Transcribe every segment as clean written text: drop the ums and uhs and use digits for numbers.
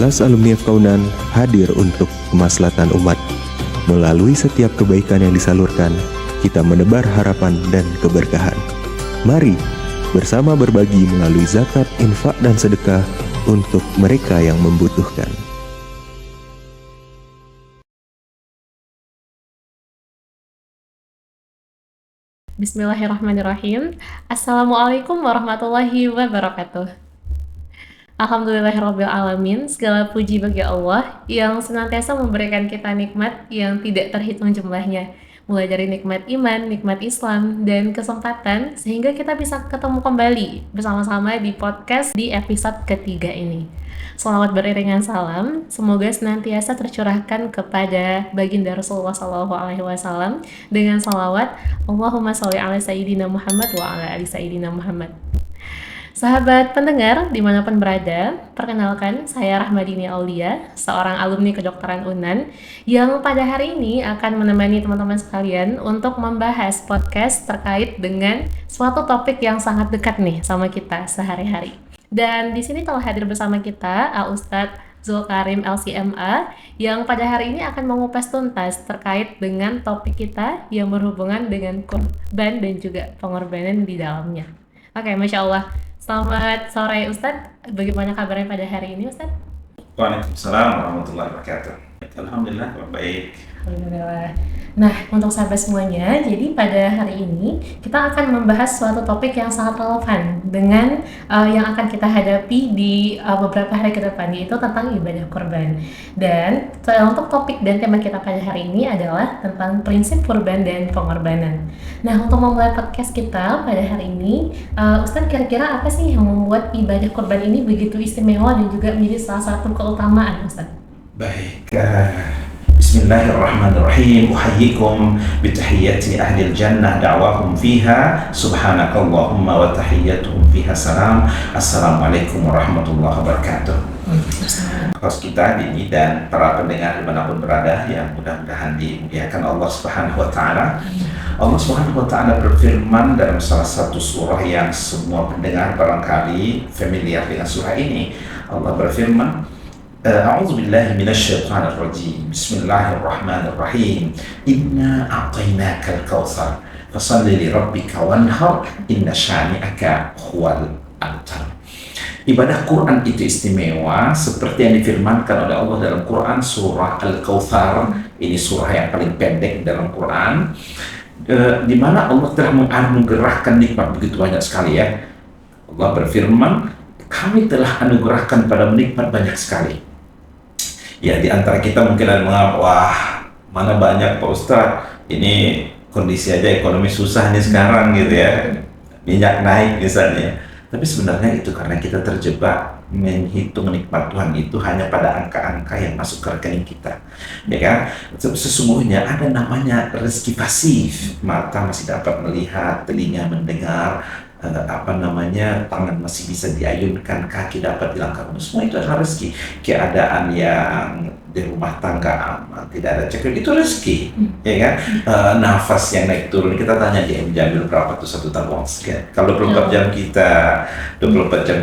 Kelas Alumni FKUNAN hadir untuk kemaslahatan umat. Melalui setiap kebaikan yang disalurkan, kita menebar harapan dan keberkahan. Mari bersama berbagi melalui zakat, infak, dan sedekah untuk mereka yang membutuhkan. Bismillahirrahmanirrahim. Assalamualaikum warahmatullahi wabarakatuh. Alhamdulillahirrabbilalamin. Segala puji bagi Allah yang senantiasa memberikan kita nikmat yang tidak terhitung jumlahnya. Mulai dari nikmat iman, nikmat Islam, dan kesempatan sehingga kita bisa ketemu kembali bersama-sama di podcast di episode ketiga ini. Salawat beriringan salam, semoga senantiasa tercurahkan kepada baginda Rasulullah SAW dengan salawat Allahumma sholli ala Sayyidina Muhammad wa ala ali Sayyidina Muhammad. Sahabat pendengar dimanapun berada, perkenalkan saya Rahmadini Aulia, seorang alumni kedokteran UNAN yang pada hari ini akan menemani teman-teman sekalian untuk membahas podcast terkait dengan suatu topik yang sangat dekat nih sama kita sehari-hari. Dan di sini telah hadir bersama kita Ustadz Zulkarim LCMA yang pada hari ini akan mengupas tuntas terkait dengan topik kita yang berhubungan dengan korban dan juga pengorbanan di dalamnya. Oke, Masya Allah. Selamat sore Ustadz, bagaimana kabarnya pada hari ini Ustadz? Waalaikumsalam warahmatullahi wabarakatuh. Alhamdulillah, baik. Alhamdulillah. Nah, untuk sahabat semuanya, jadi pada hari ini kita akan membahas suatu topik yang sangat relevan dengan yang akan kita hadapi di beberapa hari ke depan, yaitu tentang ibadah kurban. Dan untuk topik dan tema kita pada hari ini adalah tentang prinsip kurban dan pengorbanan. Nah, untuk memulai podcast kita pada hari ini, Ustadz kira-kira apa sih yang membuat ibadah kurban ini begitu istimewa dan juga menjadi salah satu keutamaan, Ustadz? Baik. Bismillahirrahmanirrahim. Uhayyikum bitahiyyati ahlil jannah da'wahum fiha subhanakallahumma wa tahiyyatuhum fiha salam. Assalamualaikum warahmatullahi wabarakatuh. Host kita Dini dan para pendengar dimanapun berada yang mudah-mudahan dimuliakan Allah Subhanahu wa ta'ala. Allah Subhanahu wa ta'ala berfirman dalam salah satu surah yang semua pendengar barangkali familiar dengan surah ini. Allah berfirman, A'udzu billahi minasyaitonir rajim. Bismillahirrahmanirrahim. Inna a'tainakal kautsar fashalli li rabbika wanhar inna syani'aka huwal abtar. Ibadah Quran itu istimewa seperti yang difirmankan oleh Allah dalam Quran surah Al-Kautsar. Ini surah yang paling pendek dalam Quran, di mana Allah telah menganugerahkan nikmat begitu banyak sekali ya. Allah berfirman, kami telah anugerahkan pada nikmat banyak sekali. Ya, di antara kita mungkin ada mengapa, wah mana banyak Pak Ustadz, ini kondisi aja ekonomi susah nih sekarang gitu ya, minyak naik misalnya. Tapi sebenarnya itu karena kita terjebak menghitung nikmat Tuhan itu hanya pada angka-angka yang masuk ke rekening kita, ya kan? Sesungguhnya ada namanya rezeki pasif, mata masih dapat melihat, telinga mendengar, tangan masih bisa diayunkan, kaki dapat dilangkahkan, semua itu adalah rezeki. Keadaan yang di rumah tangga aman, tidak ada cekal, itu rezeki, ya kan? Nafas yang naik turun, kita tanya dia menjambil berapa tuh satu tabung oksigen. Kalau 24 jam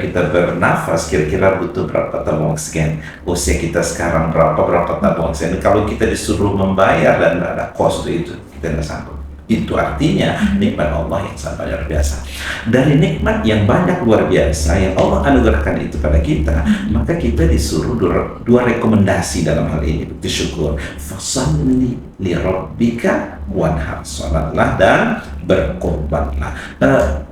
kita bernafas, kira-kira butuh berapa tabung oksigen? Usia kita sekarang berapa tabung oksigen? Kalau kita disuruh membayar dan ada cost itu, kita nggak sanggup. Itu artinya nikmat Allah yang sangat luar biasa. Dari nikmat yang banyak luar biasa yang Allah anugerahkan itu pada kita, maka kita disuruh dua rekomendasi dalam hal ini, bukti syukur. Fashalli li rabbika wanhar, salatlah dan berkorbanlah.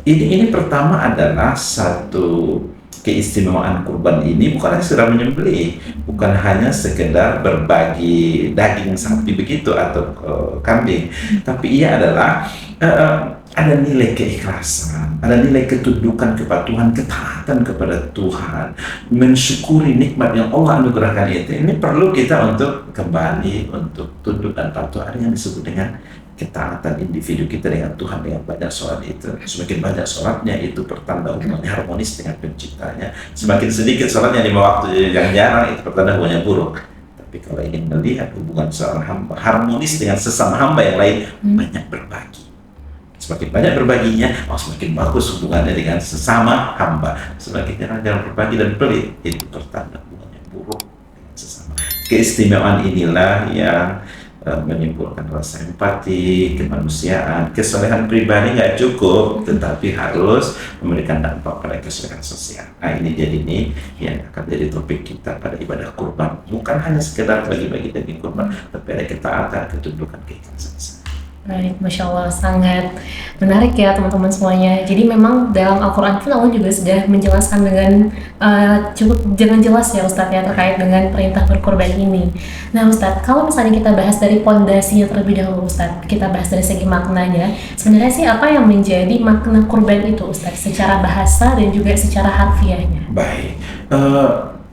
Ini pertama adalah satu keistimewaan kurban ini bukan hanya sekedar menyembelih, bukan hanya sekedar berbagi daging sapi begitu atau kambing, tapi ia adalah ada nilai keikhlasan, ada nilai ketundukan kepada Tuhan, ketaatan kepada Tuhan, mensyukuri nikmat yang Allah anugerahkan itu. Ini perlu kita untuk kembali untuk tunduk dan patuh. Ada yang disebut dengan ketaatan individu kita dengan Tuhan dengan banyak sholat itu. Semakin banyak sholatnya itu pertanda hubungannya harmonis dengan penciptanya. Semakin sedikit sholatnya 5 waktu yang jarang itu pertanda hubungannya buruk. Tapi kalau ingin melihat hubungan seorang hamba harmonis dengan sesama hamba yang lain, banyak berbagi. Semakin banyak berbaginya, semakin bagus hubungannya dengan sesama hamba. Semakin jarang berbagi dan pelit, itu pertanda hubungannya buruk. Keistimewaan inilah yang menimbulkan rasa empati, kemanusiaan, kesolehan pribadi nggak cukup, tetapi harus memberikan dampak pada kesolehan sosial. Nah ini jadi ini yang akan jadi topik kita pada ibadah kurban. Bukan hanya sekedar bagi-bagi daging kurban, tapi ada ketaatan, ketundukan, keikhlasan. Baik, Masya Allah, sangat menarik ya teman-teman semuanya. Jadi memang dalam Al-Quran pun Allah juga sudah menjelaskan dengan cukup dengan jelas ya Ustadz ya terkait dengan perintah berkorban ini. Nah Ustadz, kalau misalnya kita bahas dari pondasinya terlebih dahulu Ustadz, kita bahas dari segi maknanya, sebenarnya sih apa yang menjadi makna kurban itu Ustadz, secara bahasa dan juga secara harfiahnya? Baik,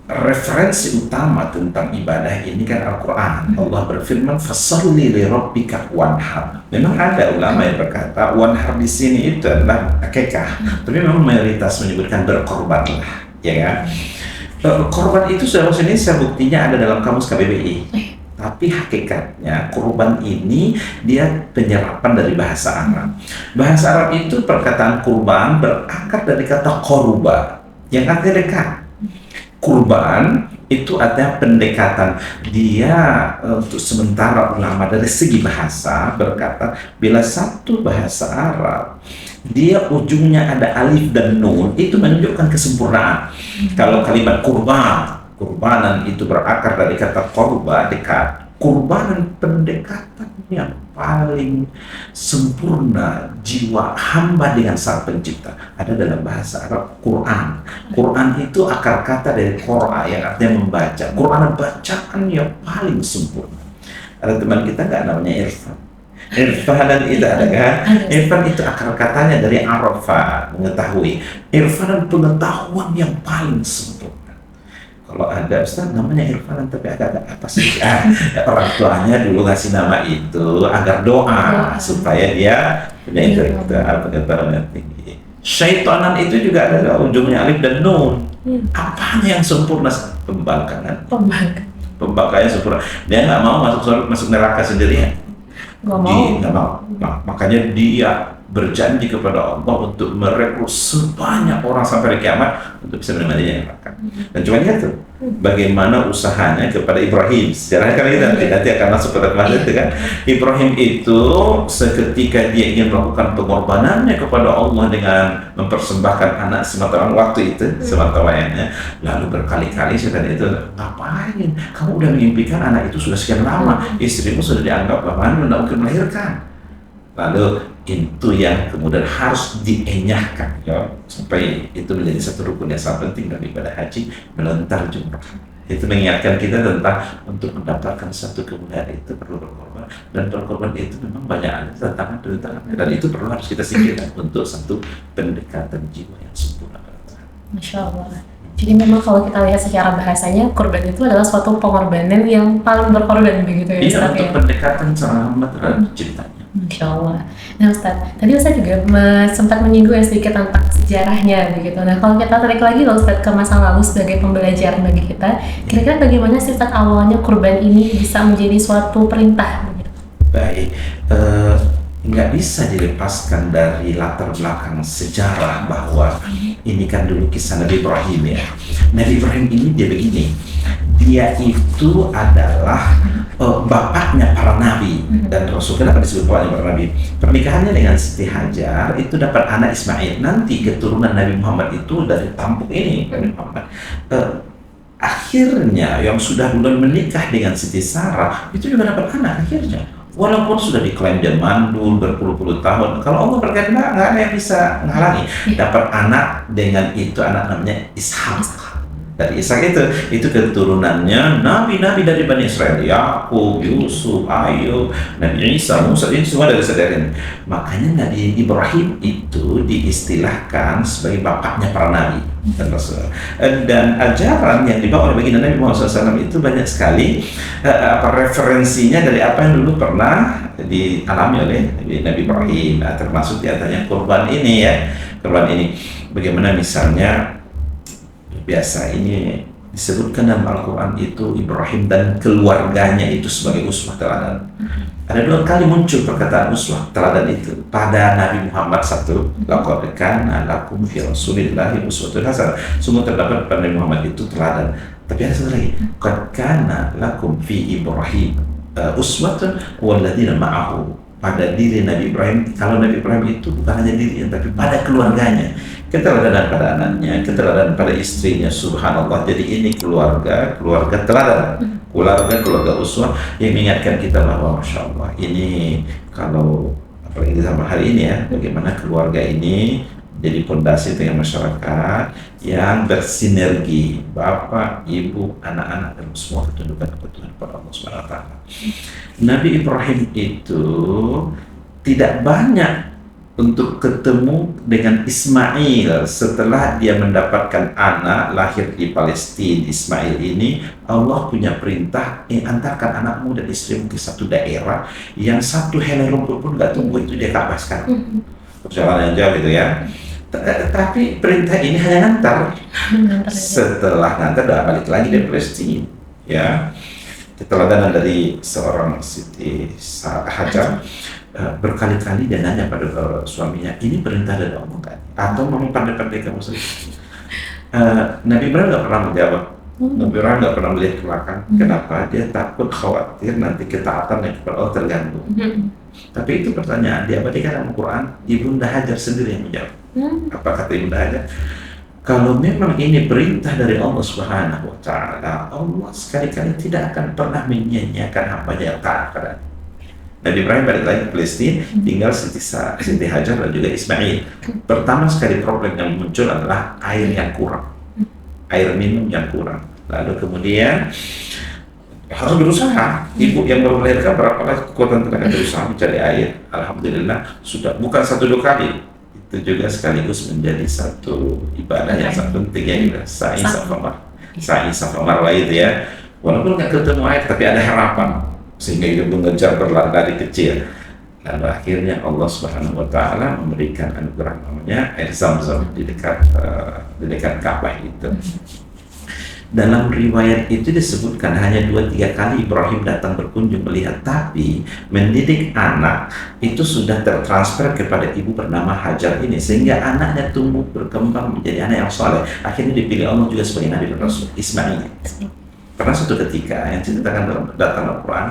referensi utama tentang ibadah ini kan Al-Quran. Allah berfirman, "Fasalli li rabbika wanhar." Memang ada ulama yang berkata wanhar di sini itu adalah akikah, tapi memang mayoritas menyebutkan berkorbanlah, ya kan? Korban itu sudah bahasa Indonesia, buktinya ada dalam kamus KBBI. Tapi hakikatnya kurban ini dia penyerapan dari bahasa Arab. Bahasa Arab itu perkataan kurban berakar dari kata koruba, yang artinya dekat. Kurban itu artinya pendekatan. Dia untuk sementara ulama dari segi bahasa berkata, bila satu bahasa Arab dia ujungnya ada alif dan nun, itu menunjukkan kesempurnaan. Kalau kalimat kurbanan itu berakar dari kata korba, dekat. Kurbanan pendekatan yang paling sempurna jiwa hamba dengan sang pencipta ada dalam bahasa Arab Quran. Quran itu akar kata dari qora yang artinya membaca. Quran bacaan yang paling sempurna. Ada teman kita nggak namanya Irfan. Irfanan itu ada kan? Irfan itu akar katanya dari arafa, mengetahui. Irfanan pengetahuan yang paling sempurna. Kalau ada Ustaz namanya Irfanan tapi agak-agak apa sih? Orang tuanya dulu ngasih nama itu agar doa supaya dia punya intelektual, pengetahuan yang tinggi. Syaitanan itu juga ada ujungnya alif dan nun. Apanya yang sempurna? Pembangkangan. Pembangkangannya sempurna. Dia nggak mau masuk neraka sendirian. Nggak mau. Makanya dia berjanji kepada Allah untuk merekrut sebanyak orang sampai hari kiamat untuk bisa menemani neraka. Dan cuma itu bagaimana usahanya kepada Ibrahim. Sejarahnya kan kita nanti akan masuk pada kelas itu kan. Ibrahim itu seketika dia ingin melakukan pengorbanannya kepada Allah dengan mempersembahkan anak semata waktu itu semata wayangnya, lalu berkali-kali setan itu, ngapain? Kamu udah mengimpikan anak itu sudah sekian lama, istrimu sudah dianggap bahwa tidak mungkin melahirkan. Lalu itu yang kemudian harus dienyahkan ya, sampai itu menjadi satu rukun yang sangat penting dalam ibadah haji, melontar jumrah. Itu mengingatkan kita tentang untuk mendapatkan satu kemuliaan itu perlu berkorban, dan berkorban itu memang banyak tantangan dan itu perlu harus kita singkirkan untuk satu pendekatan jiwa yang sempurna. Masya Allah. Jadi memang kalau kita lihat secara bahasanya, kurban itu adalah suatu pengorbanan yang paling berkorban begitu ya Ustaz? Iya, untuk pendekatan sama terhadap ceritanya. Masya Allah. Nah Ustaz, tadi Ustaz juga sempat menyinggung sedikit tentang sejarahnya begitu. Nah kalau kita tarik lagi loh Ustaz ke masa lalu sebagai pembelajaran bagi kita, kira-kira bagaimana sih Ustaz awalnya kurban ini bisa menjadi suatu perintah begitu? Baik, nggak bisa dilepaskan dari latar belakang sejarah bahwa ini kan dulu kisah Nabi Ibrahim ya. Nabi Ibrahim ini dia begini, dia itu adalah bapaknya para nabi dan Rasul. Kenapa disebut bapaknya para nabi? Pernikahannya dengan Siti Hajar itu dapat anak Ismail. Nanti keturunan Nabi Muhammad itu dari tampuk ini Nabi Muhammad. Akhirnya yang sudah duluan menikah dengan Siti Sarah itu juga dapat anak akhirnya. Walaupun sudah diklaim dia mandul berpuluh-puluh tahun, kalau Allah berkehendak nggak ada yang bisa menghalangi. Dapat anak dengan itu, anak namanya Ishak. Dari Ishak itu keturunannya nabi-nabi dari Bani Israel, Yakub, Yusuf, Ayub, Nabi Isa, Musa, ini semua dari saudara ini. Makanya Nabi Ibrahim itu diistilahkan sebagai bapaknya para nabi dan Rasul. Dan ajaran yang dibawa oleh baginda Nabi Muhammad SAW itu banyak sekali referensinya dari apa yang dulu pernah dialami oleh Nabi Ibrahim, termasuk diantaranya kurban ini ya. Kurban ini bagaimana misalnya biasa ini disebutkan dalam Al-Quran itu Ibrahim dan keluarganya itu sebagai uswah teladan. Ada 2 kali muncul perkataan uswah teladan itu pada Nabi Muhammad. Satu, laqad kana lakum fi Rasulillahi uswatun hasanah. Sungguh terdapat pada Nabi Muhammad itu teladan Tapi ada satu lagi, qad kana lakum fi Ibrahim uswatun walladzina ma'ahu. Pada diri Nabi Ibrahim, kalau Nabi Ibrahim itu bukan hanya dirinya, tapi pada keluarganya, keteladanan pada anaknya, keteladanan pada istrinya, subhanallah. Jadi ini keluarga teladan, keluarga uswah yang mengingatkan kita bahwa masya Allah, ini kalau apalagi di zaman hari ini ya, bagaimana keluarga ini jadi fondasi dengan masyarakat yang bersinergi, bapak, ibu, anak-anak, dan semua ketundukan kebutuhan pada Allah Subhanahu wa Ta'ala. Nabi Ibrahim itu tidak banyak untuk ketemu dengan Ismail setelah dia mendapatkan anak lahir di Palestina. Ismail ini Allah punya perintah, antarkan anakmu dan istrimu ke satu daerah yang satu helai rumput pun gak tumbuh, itu dia Ka'bah sekarang. Perjalanan jauh gitu ya. Tapi perintah ini hanya ngantar. Setelah ngantar udah balik lagi dari Palestina. Ya, keteladanan dari seorang Siti Hajar berkali-kali dia nanya pada suaminya, ini perintah dari Allah kan? Atau mau pandai-pandai kamu sendiri? Nabi Ibrahim nggak pernah menjawab. Nabi Ibrahim nggak pernah melihat ke belakang. Kenapa? Dia takut khawatir nanti ketaatan yang kepada Allah terganggu. Tapi itu pertanyaan diabadikan dalam Al-Quran. Ibunda Hajar sendiri yang menjawab. Apa kata Ibunda Hajar? Kalau memang ini perintah dari Allah Subhanahu wa Ta'ala, Allah sekali-kali tidak akan pernah menyia-nyiakan hambanya yang taat pada Nabi Ibrahim. Balik lagi ke Palestina, tinggal Siti Hajar dan juga Ismail. Pertama sekali problem yang muncul adalah air yang kurang, air minum yang kurang. Lalu kemudian harus berusaha. Ibu yang baru melahirkan berapa lagi kekuatan tenaga berusaha mencari air. Alhamdulillah sudah bukan 1-2 kali. Itu juga sekaligus menjadi satu ibadah yang sangat penting ya, juga sa'i safa marwah itu ya. Walaupun nggak ketemu air tapi ada harapan sehingga itu mengejar berlari kecil. Lalu akhirnya Allah Subhanahu wa Ta'ala memberikan anugerah namanya air Zam-Zam di dekat Ka'bah itu. Dalam riwayat itu disebutkan hanya 2-3 kali Ibrahim datang berkunjung melihat, tapi mendidik anak itu sudah tertransfer kepada ibu bernama Hajar ini, sehingga anaknya tumbuh berkembang menjadi anak yang saleh. Akhirnya dipilih Allah juga sebagai Nabi dan Rasul, Ismail. Pernah suatu ketika yang diceritakan datang Al-Quran,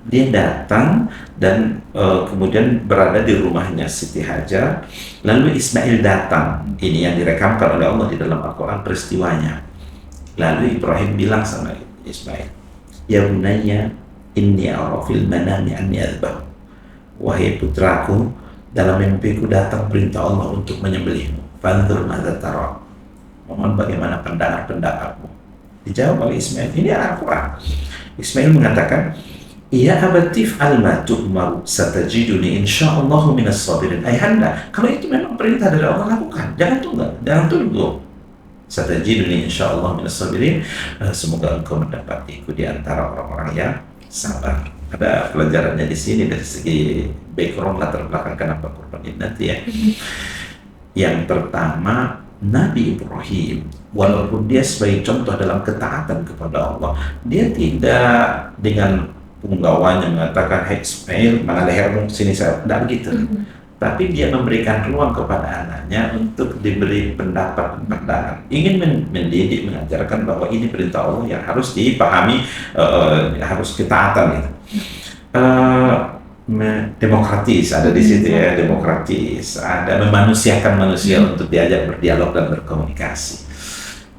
dia datang dan kemudian berada di rumahnya Siti Hajar, lalu Ismail datang. Ini yang direkamkan oleh Allah di dalam Al-Quran peristiwanya. Lalu Ibrahim bilang sama Ismail, ya bunayya inni ara fil manami anni adbah. Wahai putraku, dalam mimpiku datang perintah Allah untuk menyembelihmu. Fanzur madza tara. Mohon bagaimana pendapatmu? Dijawab oleh Ismail. Ini Al-Quran. Ismail mengatakan, ya abatif alma tu'maru satajiduni insyaallahu minas sabirin. Ayahanda, kalau itu memang perintah dari Allah, lakukan. Jangan tunggu. Satajiduni insyaallah minas sabirin. Semoga engkau mendapatiku di antara orang-orang yang sabar. Ada pelajarannya di sini dari segi background latar belakang kenapa kurban ini nanti ya. Yang pertama, Nabi Ibrahim walaupun dia sebagai contoh dalam ketaatan kepada Allah, dia tidak dengan punggawanya mengatakan, hey Ismail, mana lehermu, sini saya, tidak begitu. Tapi dia memberikan ruang kepada anaknya untuk diberi pendapat dan pandangan. Ingin mendidik, mengajarkan bahwa ini perintah Allah yang harus dipahami, harus ketaatan gitu. Demokratis ada di situ ya, demokratis. Ada memanusiakan manusia untuk diajak berdialog dan berkomunikasi.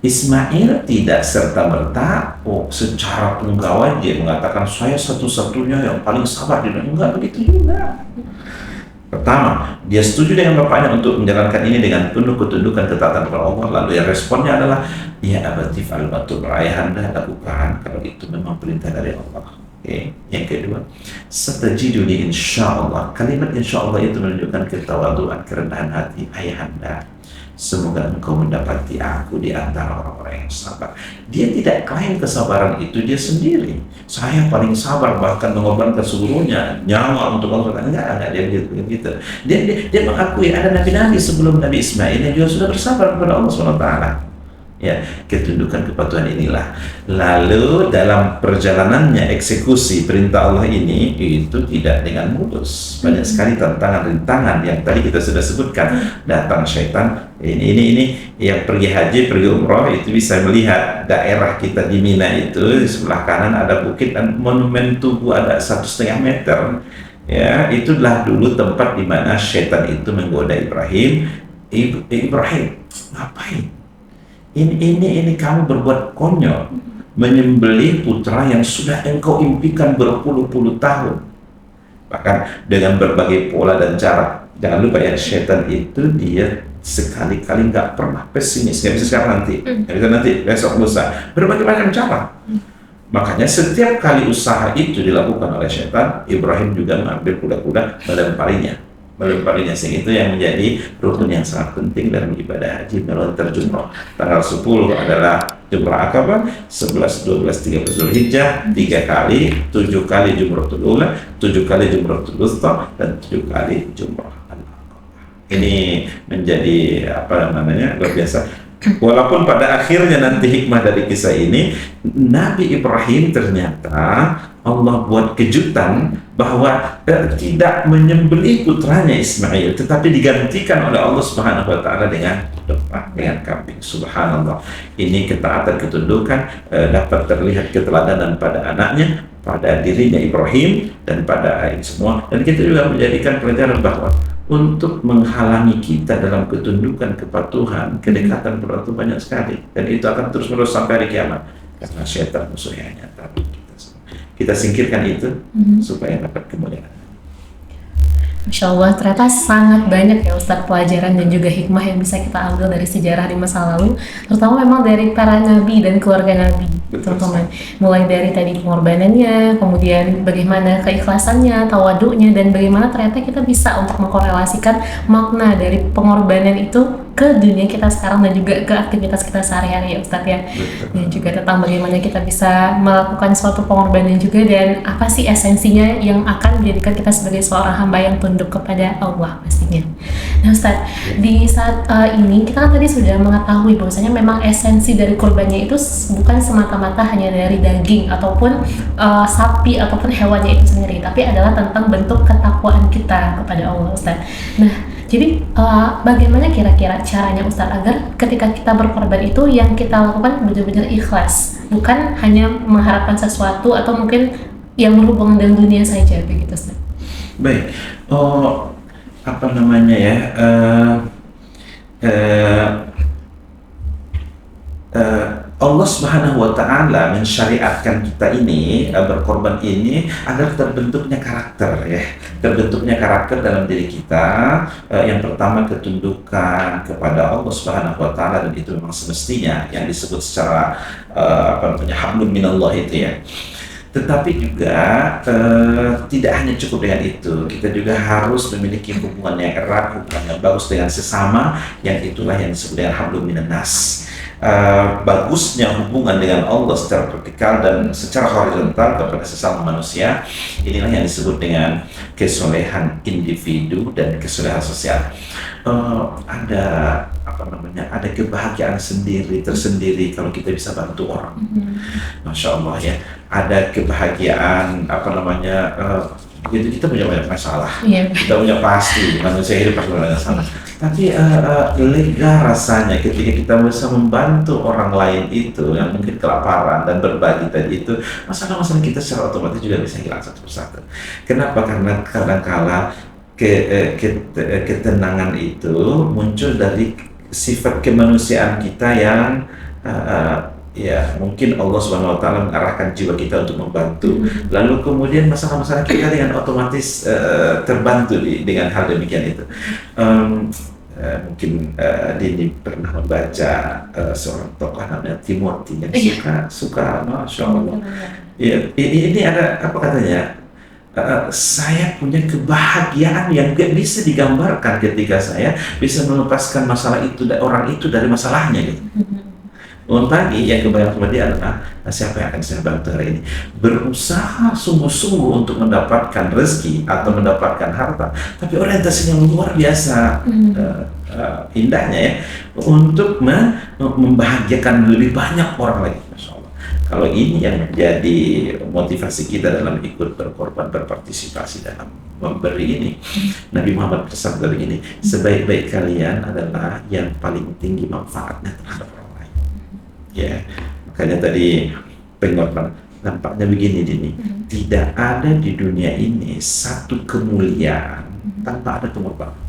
Ismail tidak serta-merta secara penggawa dia mengatakan saya satu-satunya yang paling sabar di dunia. Enggak begitu juga. Pertama, dia setuju dengan bapaknya untuk menjalankan ini dengan penuh ketundukan ketaatan kepada Allah. Lalu yang responnya adalah, ya abatif al-batul, ayahanda lakukan kalau itu memang perintah dari Allah. Okay. Yang kedua, satajiduni insyaallah. Kalimat insyaallah itu menunjukkan ketawaduan, kerendahan hati ayahanda. Semoga engkau mendapati aku di antara orang-orang yang sabar. Dia tidak klaim kesabaran itu dia sendiri. Saya paling sabar, bahkan mengorbankan seluruhnya nyawa untuk Allah. Enggak dia begitu. Dia mengakui ada nabi-nabi sebelum Nabi Ismail yang juga sudah bersabar kepada Allah SWT. Ya, ketundukan kepatuhan inilah. Lalu dalam perjalanannya eksekusi perintah Allah ini itu tidak dengan mulus. Banyak sekali tantangan rintangan yang tadi kita sudah sebutkan. Datang syaitan. Ini yang pergi haji, pergi umroh itu bisa melihat daerah kita di Mina itu di sebelah kanan ada bukit dan monumen tugu ada 1,5 meter. Ya, itulah dulu tempat di mana syaitan itu menggoda Ibrahim. Ibrahim, ngapain? Ini kamu berbuat konyol, menyembelih putra yang sudah engkau impikan berpuluh-puluh tahun. Bahkan dengan berbagai pola dan cara. Jangan lupa ya, syaitan itu dia sekali-kali nggak pernah pesimis, nggak bisa sekarang nanti, nggak bisa nanti, besok lusa, berbagai macam cara. Makanya setiap kali usaha itu dilakukan oleh syaitan, Ibrahim juga mengambil kuda-kuda melemparinya, sehingga itu yang menjadi rukun yang sangat penting dalam ibadah haji melontar jumroh. Tanggal 10 adalah jumroh akabah, 11, 12, 13 Zulhijjah, 3 kali, 7 kali jumrohul ula, 7 kali jumrohul wusta, dan 7 kali jumroh al-aqabah. Ini menjadi luar biasa. Walaupun pada akhirnya nanti hikmah dari kisah ini, Nabi Ibrahim ternyata Allah buat kejutan bahwa tidak menyembelih putranya Ismail, tetapi digantikan oleh Allah Subhanahu wa taala dengan domba, dengan kambing. Subhanallah. Ini ketaatan ketundukan dapat terlihat keteladanan pada anaknya, pada dirinya Ibrahim dan pada ini semua. Dan kita juga menjadikan pelajaran bahwa untuk menghalangi kita dalam ketundukan kepatuhan, kedekatan kepada Allah banyak sekali, dan itu akan terus menerus sampai hari kiamat karena syaitan musuhnya nyata. Kita singkirkan itu supaya dapat kemuliaan. Masya Allah, ternyata sangat banyak ya Ustadz pelajaran dan juga hikmah yang bisa kita ambil dari sejarah di masa lalu, terutama memang dari para nabi dan keluarga nabi, teman-teman. Mulai dari tadi pengorbanannya, kemudian bagaimana keikhlasannya, tawadunya, dan bagaimana ternyata kita bisa untuk mengkorelasikan makna dari pengorbanan itu ke dunia kita sekarang dan juga ke aktivitas kita sehari-hari ya Ustadz ya. Dan juga tentang bagaimana kita bisa melakukan suatu pengorbanan juga, dan apa sih esensinya yang akan menjadikan kita sebagai seorang hamba yang tunduk kepada Allah pastinya. Nah Ustadz, di saat ini kita kan tadi sudah mengetahui bahwasanya memang esensi dari kurbannya itu bukan semata-mata hanya dari daging ataupun sapi ataupun hewannya itu sendiri, tapi adalah tentang bentuk ketakwaan kita kepada Allah Ustadz. Nah, jadi bagaimana kira-kira caranya Ustadz agar ketika kita berkorban itu yang kita lakukan benar-benar ikhlas, bukan hanya mengharapkan sesuatu atau mungkin yang berhubungan dengan dunia saja begitu Ustadz? Baik, Allah Subhanahu wa taala mensyariatkan kita ini berkorban ini agar terbentuknya karakter dalam diri kita. Yang pertama ketundukan kepada Allah Subhanahu wa taala, dan itu memang semestinya yang disebut secara hablum minallah itu ya. Tetapi juga tidak hanya cukup dengan itu, kita juga harus memiliki hubungan yang erat, hubungan yang bagus dengan sesama, yang itulah yang disebut dengan hablum minan nas. Bagusnya hubungan dengan Allah secara vertikal dan secara horizontal kepada sesama manusia, inilah yang disebut dengan kesolehan individu dan kesolehan sosial. Ada kebahagiaan tersendiri kalau kita bisa bantu orang. Masya Allah ya, ada kebahagiaan gitu. Kita punya banyak masalah, kita punya pasti manusia hidup pasti banyak masalah, tapi lega rasanya ketika kita bisa membantu orang lain itu yang mungkin kelaparan dan berbagi tadi itu, masalah-masalah kita secara otomatis juga bisa hilang satu persatu. Kenapa? Karena kadang-kala ketenangan itu muncul dari sifat kemanusiaan kita yang mungkin Allah Subhanahu wa taala mengarahkan jiwa kita untuk membantu. Lalu kemudian masalah-masalah kita dengan otomatis terbantu dengan hal demikian itu. Mungkin Dini pernah membaca seorang tokoh namanya Timothy yang suka Masya Allah. Ini ada apa katanya? Saya punya kebahagiaan yang gak bisa digambarkan ketika saya bisa melepaskan masalah itu orang itu dari masalahnya gitu. Bangun pagi yang kebayang sama dia adalah siapa yang akan saya bantu hari ini. Berusaha sungguh-sungguh untuk mendapatkan rezeki atau mendapatkan harta, tapi orientasinya luar biasa indahnya ya, untuk membahagiakan lebih banyak orang lagi. Masya Allah. Kalau ini yang menjadi motivasi kita dalam ikut berkorban, berpartisipasi dalam memberi ini, Nabi Muhammad bersabda begini, sebaik-baik kalian adalah yang paling tinggi manfaatnya terhadap orang lain. Ya, makanya tadi pengorban nampaknya begini Dini, tidak ada di dunia ini satu kemuliaan tanpa ada pengorbanan.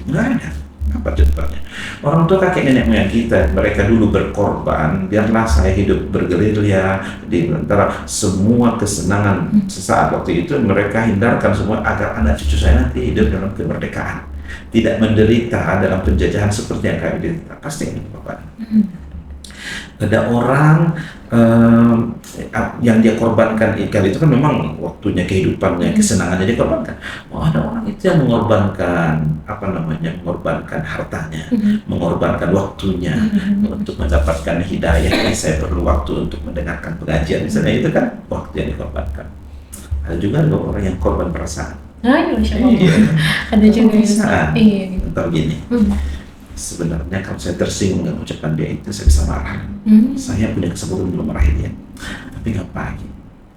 Nggak ada. Apa contohnya? Orang tua kakek nenek moyang kita, mereka dulu berkorban, biarlah saya hidup bergerilya di antara semua kesenangan sesaat waktu itu, mereka hindarkan semua agar anak cucu saya nanti hidup dalam kemerdekaan, tidak menderita dalam penjajahan seperti yang kami derita. Pasti ini Bapak. Ada orang yang dia korbankan kali itu kan memang waktunya, kehidupannya, kesenangannya dia korbankan. Oh, ada orang itu yang mengorbankan mengorbankan hartanya, mengorbankan waktunya untuk mendapatkan hidayah. Saya perlu waktu untuk mendengarkan pengajian misalnya, itu kan waktu yang dikorbankan. Ada juga orang yang korban perasaan. Masya Allah. Ada juga perasaan. Iya. Atau gini. Sebenarnya kalau saya tersinggung dengan ucapan dia itu, saya bisa marah. Saya punya kesempatan untuk memarahi dia, tapi nggak pagi.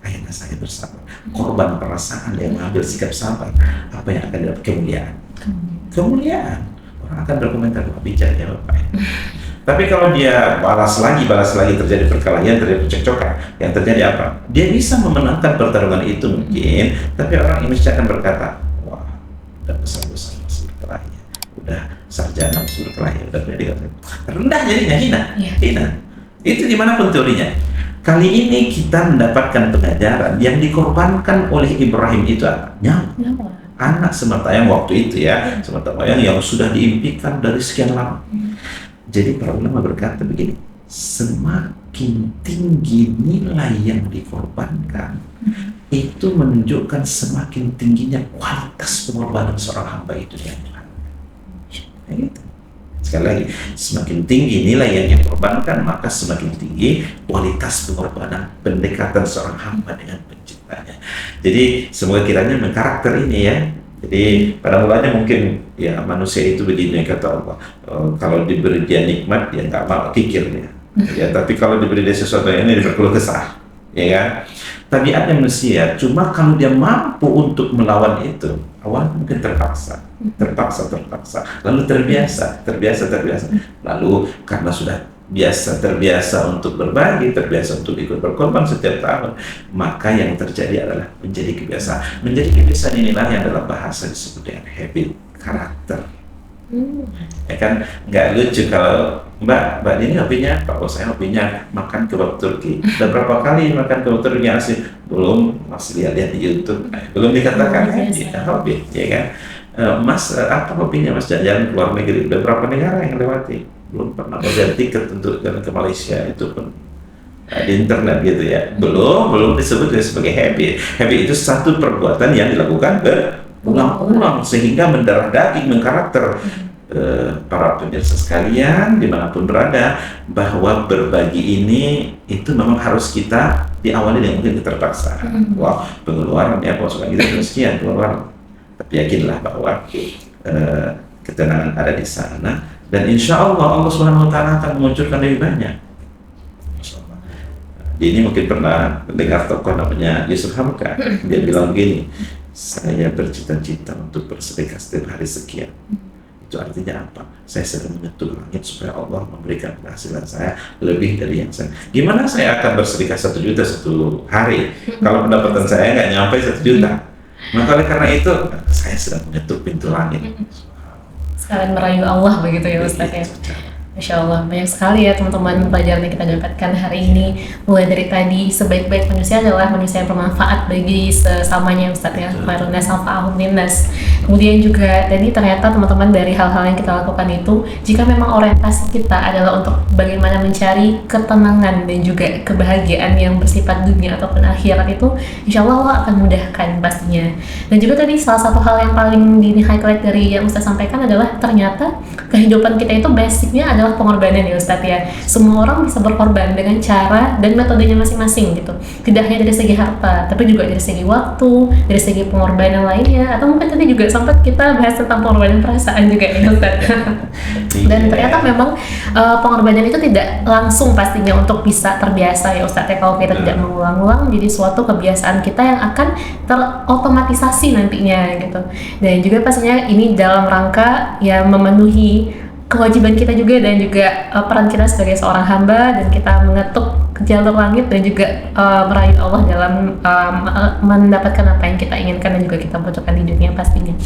Akhirnya saya bersabar. Korban perasaan yang mengambil sikap sabar, apa yang akan dapat? Kemuliaan. Kemuliaan. Orang akan berkomentar, wah bijak ya Bapak. Tapi kalau dia balas lagi terjadi perkelahian, terjadi percekcokan, yang terjadi apa? Dia bisa memenangkan pertarungan itu mungkin, tapi orang Indonesia akan berkata, wah, udah besar-besar masih berkelahi. Udah sarjana masuk berkelahi, udah pendidikan rendah jadinya, hina. Itu dimanapun teorinya. Kali ini kita mendapatkan pengajaran yang dikorbankan oleh Ibrahim itu apa? Nyawa. Anak sematayang waktu itu ya, sematayang yang sudah diimpikan dari sekian lama. Jadi para ulama berkata begini, semakin tinggi nilai yang dikorbankan, itu menunjukkan semakin tingginya kualitas pengorbanan seorang hamba itu yang gitu. Sekali lagi, semakin tinggi nilai yang dikorbankan, maka semakin tinggi kualitas pengorbanan pendekatan seorang hamba dengan penciptanya. Jadi semoga kiranya mengkarakter ini ya. Jadi pada mulanya mungkin ya manusia itu begini, kata Allah, kalau diberi dia nikmat dia nggak mau kikir dia. Ya, tapi kalau diberi dia sesuatu yang ini berkeluh kesah, ya kan? Tabiatnya manusia, cuma kalau dia mampu untuk melawan itu, awalnya mungkin terpaksa, lalu terbiasa, lalu karena sudah terbiasa untuk berbagi, terbiasa untuk ikut berkorban setiap tahun, maka yang terjadi adalah menjadi kebiasaan. Menjadi kebiasaan inilah yang dalam bahasa disebut dengan habit, karakter. Ya kan, nggak lucu kalau Mbak ini hobinya apa? Oh, saya hobinya makan kebab Turki. Udah berapa kali makan kebab Turki asli? Belum, masih lihat di YouTube. Belum dikatakan hobi, ya kan? Mas, apa hobinya Mas? Jalan ke luar negeri. Udah berapa negara yang lewati? Belum pernah bayar tiket untuk jalan ke Malaysia, itu pun di internet gitu ya. Belum disebut sebagai habit. Habit itu satu perbuatan yang dilakukan berulang-ulang sehingga mendarah daging, mengkarakter. Para pemirsa sekalian dimanapun berada, bahwa berbagi ini itu memang harus kita diawali dengan mungkin keterpaksaan. Wah, pengeluaran ya pasukan kita sekian pengeluaran, tapi yakinlah bahwa ketenangan ada di sana, dan insya Allah Subhanahu Wa Taala akan memunculkan lebih banyak. Ini mungkin pernah dengar tokoh namanya Yusuf Hamka, dia bilang begini, saya bercita-cita untuk bersedekah setiap hari sekian. Itu artinya apa? Saya sedang menyentuh langit supaya Allah memberikan penghasilan saya lebih dari yang saya. Gimana saya akan bersedekah 1 juta satu hari kalau pendapatan saya nggak nyampe 1 juta? Maka oleh karena itu saya sedang menyentuh pintu langit. Sekalian merayu Allah begitu ya Ustaz ya. Masya Allah, banyak sekali ya teman-teman pelajaran yang kita dapatkan hari ini. Mulai dari tadi, sebaik-baik manusia adalah manusia yang bermanfaat bagi sesamanya Ustaz ya. Khairun nas anfa'uhum linnas. Kemudian juga tadi ternyata teman-teman dari hal-hal yang kita lakukan itu, jika memang orientasi kita adalah untuk bagaimana mencari ketenangan dan juga kebahagiaan yang bersifat dunia ataupun akhirat itu, insya Allah Allah akan mudahkan pastinya. Dan juga tadi salah satu hal yang paling di highlight dari yang Ustaz sampaikan adalah ternyata kehidupan kita itu basicnya adalah adalah pengorbanan ya Ustadz ya. Semua orang bisa berkorban dengan cara dan metodenya masing-masing gitu. Tidak hanya dari segi harta, tapi juga dari segi waktu, dari segi pengorbanan lainnya, atau mungkin tadi juga sempat kita bahas tentang pengorbanan perasaan juga ya Ustadz. Dan ternyata memang pengorbanan itu tidak langsung pastinya untuk bisa terbiasa ya Ustadz ya. Kalau kita tidak mengulang-ulang jadi suatu kebiasaan kita yang akan terotomatisasi nantinya gitu. Dan juga pastinya ini dalam rangka ya memenuhi kewajiban kita juga dan juga peran kita sebagai seorang hamba, dan kita mengetuk jalur langit dan juga meraih Allah dalam mendapatkan apa yang kita inginkan dan juga kita butuhkan di dunia pastinya.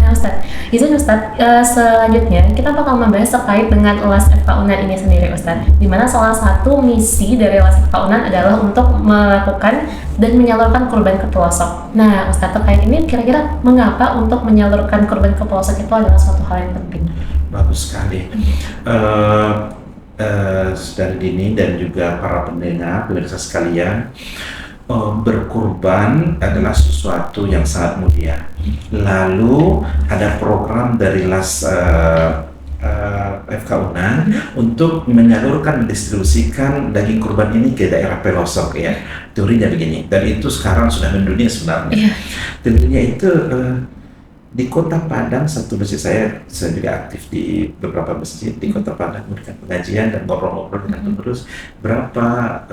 Nah Ustadz, izin Ustadz, selanjutnya kita bakal membahas terkait dengan ULAS FK UNAN ini sendiri Ustadz, dimana salah satu misi dari ULAS FK UNAN adalah untuk melakukan dan menyalurkan kurban ke pelosok. Nah Ustadz, terkait ini kira-kira mengapa untuk menyalurkan kurban ke pelosok itu adalah suatu hal yang penting? Bagus sekali. Saudara Dini dan juga para pendengar, pemirsa sekalian, berkurban adalah sesuatu yang sangat mulia. Lalu ada program dari LAS FK UNAN untuk menyalurkan, mendistribusikan daging kurban ini ke daerah pelosok ya. Teorinya begini, dan itu sekarang sudah mendunia sebenarnya. Tentunya itu di Kota Padang, satu masjid saya juga aktif di beberapa masjid di Kota Padang memberikan pengajian dan ngobrol-ngobrol dengan pengurus berapa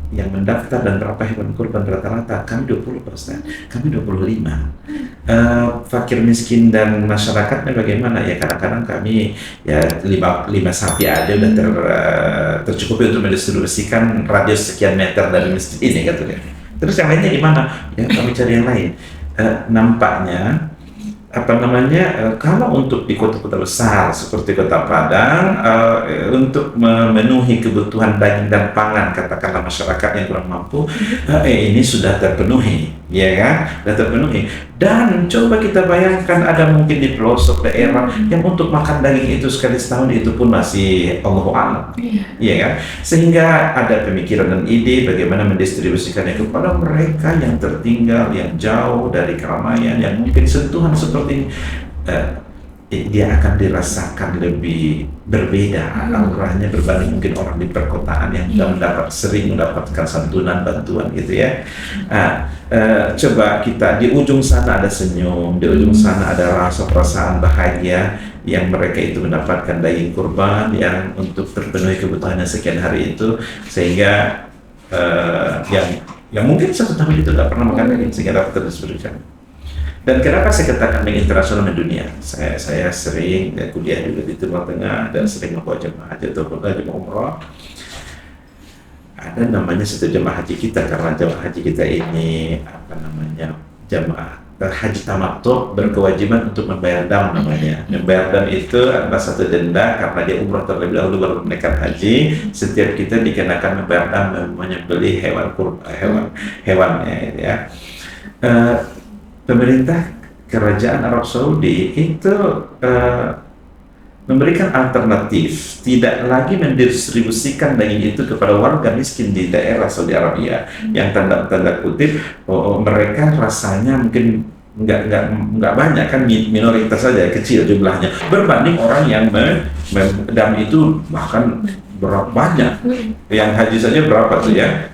yang mendaftar dan berapa hewan kurban. Rata-rata kami 20%, kami 25. Fakir miskin dan masyarakatnya bagaimana ya, kadang-kadang kami ya 5 sapi aja udah tercukupi untuk mendistribusikan radius sekian meter dari masjid ini katanya. Terus yang lainnya di mana? Ya kami cari yang lain. Nampaknya kalau untuk di kota-kota besar seperti Kota Padang, untuk memenuhi kebutuhan daging dan pangan katakanlah masyarakat yang kurang mampu, ini sudah terpenuhi, ya kan? Sudah terpenuhi. Dan coba kita bayangkan ada mungkin di pelosok daerah yang untuk makan daging itu sekali setahun itu pun masih Allahu a'lam, ya kan? Sehingga ada pemikiran dan ide bagaimana mendistribusikannya kepada mereka yang tertinggal, yang jauh dari keramaian, yang mungkin sentuhan seperti ini dia akan dirasakan lebih berbeda auranya berbanding mungkin orang di perkotaan yang sudah sering mendapatkan santunan bantuan gitu ya. Coba kita di ujung sana ada senyum, di ujung sana ada rasa perasaan bahagia yang mereka itu mendapatkan daging kurban yang untuk terpenuhi kebutuhannya sekian hari itu, sehingga yang mungkin satu tahun itu tidak pernah makan daging sehingga dapat terdistribusikan. Dan kenapa saya katakan dengan internasional mendunia? Saya sering kuliah juga di Timur Tengah dan sering membawa jemaah haji atau jemaah umroh. Ada namanya satu jemaah haji kita, karena jemaah haji kita ini jemaah haji tamattu berkewajiban untuk membayar dam namanya. Membayar dam itu adalah satu denda karena dia umroh terlebih dahulu baru menunaikan haji. Setiap kita dikenakan membayar dam, namanya beli hewannya ya. Pemerintah Kerajaan Arab Saudi itu memberikan alternatif, tidak lagi mendistribusikan daging itu kepada warga miskin di daerah Saudi Arabia yang tanda kutip mereka rasanya mungkin nggak banyak kan, minoritas saja, kecil jumlahnya berbanding orang yang dam itu bahkan berapa banyak, yang haji saja berapa tuh ya.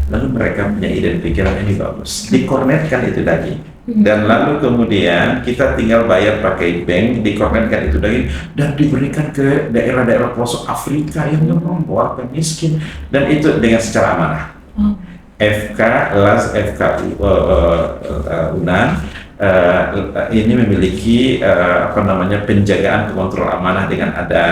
Lalu mereka punya ide dan pikiran ini bagus, dikornetkan itu daging. Dan lalu kemudian kita tinggal bayar pakai bank, dikornetkan itu daging dan diberikan ke daerah-daerah pelosok Afrika yang memang warga miskin, dan itu dengan secara amanah. FK UNAN ini memiliki penjagaan kontrol amanah dengan ada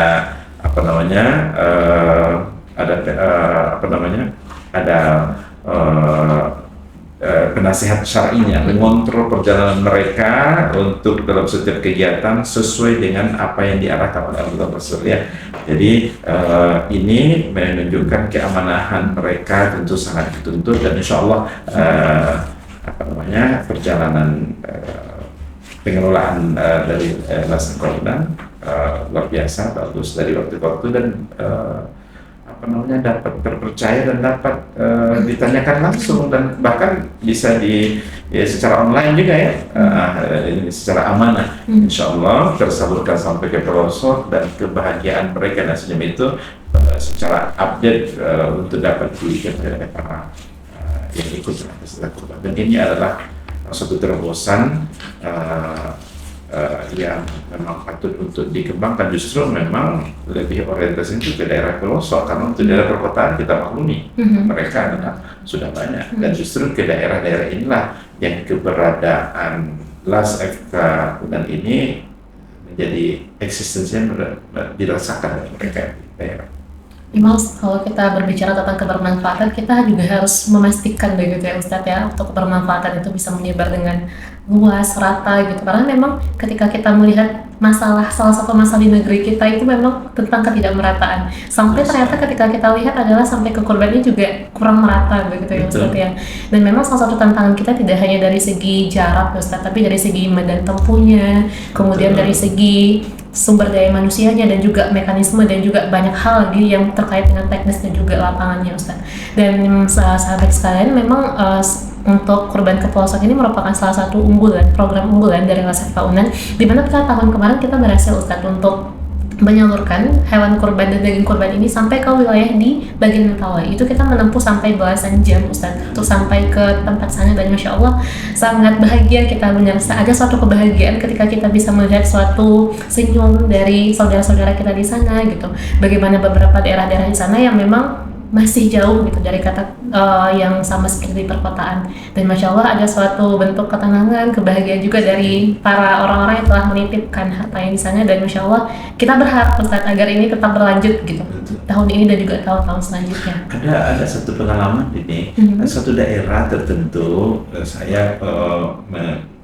penasihat syar'inya mengontrol perjalanan mereka untuk dalam setiap kegiatan sesuai dengan apa yang diarahkan oleh Allah Rasul ya. Jadi ini menunjukkan keamanahan mereka tentu sangat dituntut, dan insya Allah perjalanan pengelolaan dari LAS FK UNAN luar biasa bagus dari waktu ke waktu, dan dapat terpercaya dan dapat ditanyakan langsung, dan bahkan bisa secara online juga ya, ini secara amanah, insya Allah tersalurkan sampai ke pelosok, dan kebahagiaan mereka dan senyum itu secara update untuk dapat diberikan kepada para yang ikut dalam peserta kurban. Dan ini adalah suatu terobosan yang memang patut untuk dikembangkan. Justru memang lebih orientasi itu ke daerah pelosok, karena untuk daerah perkotaan kita maklumi mereka adalah sudah banyak, dan justru ke daerah-daerah inilah yang keberadaan LAS FK dan ini menjadi eksistensinya dirasakan oleh mereka di daerah. Memang kalau kita berbicara tentang kebermanfaatan, kita juga harus memastikan begitu ya Ustadz ya, untuk kebermanfaatan itu bisa menyebar dengan luas, rata gitu. Karena memang ketika kita melihat salah satu masalah di negeri kita itu memang tentang ketidakmerataan. Sampai ternyata ketika kita lihat adalah sampai ke kurbannya juga kurang merata begitu ya Ustadz ya. Dan memang salah satu tantangan kita tidak hanya dari segi jarak Ustadz, tapi dari segi medan tempuhnya, kemudian dari segi sumber daya manusianya, dan juga mekanisme, dan juga banyak hal lagi yang terkait dengan teknis dan juga lapangannya Ustaz. Dan sahabat sekalian, memang untuk kurban ke pelosok ini merupakan salah satu program unggulan dari LAS FK Unan, di mana tahun kemarin kita berhasil Ustaz untuk menyalurkan hewan kurban dan daging kurban ini sampai ke wilayah di bagian Mentawai. Itu kita menempuh sampai belasan jam Ustaz untuk sampai ke tempat sana, dan Masya Allah sangat bahagia kita merasa ada suatu kebahagiaan ketika kita bisa melihat suatu senyum dari saudara-saudara kita di sana gitu. Bagaimana beberapa daerah-daerah di sana yang memang masih jauh gitu dari kata yang sama seperti di perkotaan, dan Masya Allah ada suatu bentuk ketenangan, kebahagiaan juga dari para orang-orang yang telah menitipkan hartanya di sana, dan Masya Allah kita berharap Ustaz agar ini tetap berlanjut gitu tahun ini dan juga tahun-tahun selanjutnya. Ada satu pengalaman ini, satu daerah tertentu saya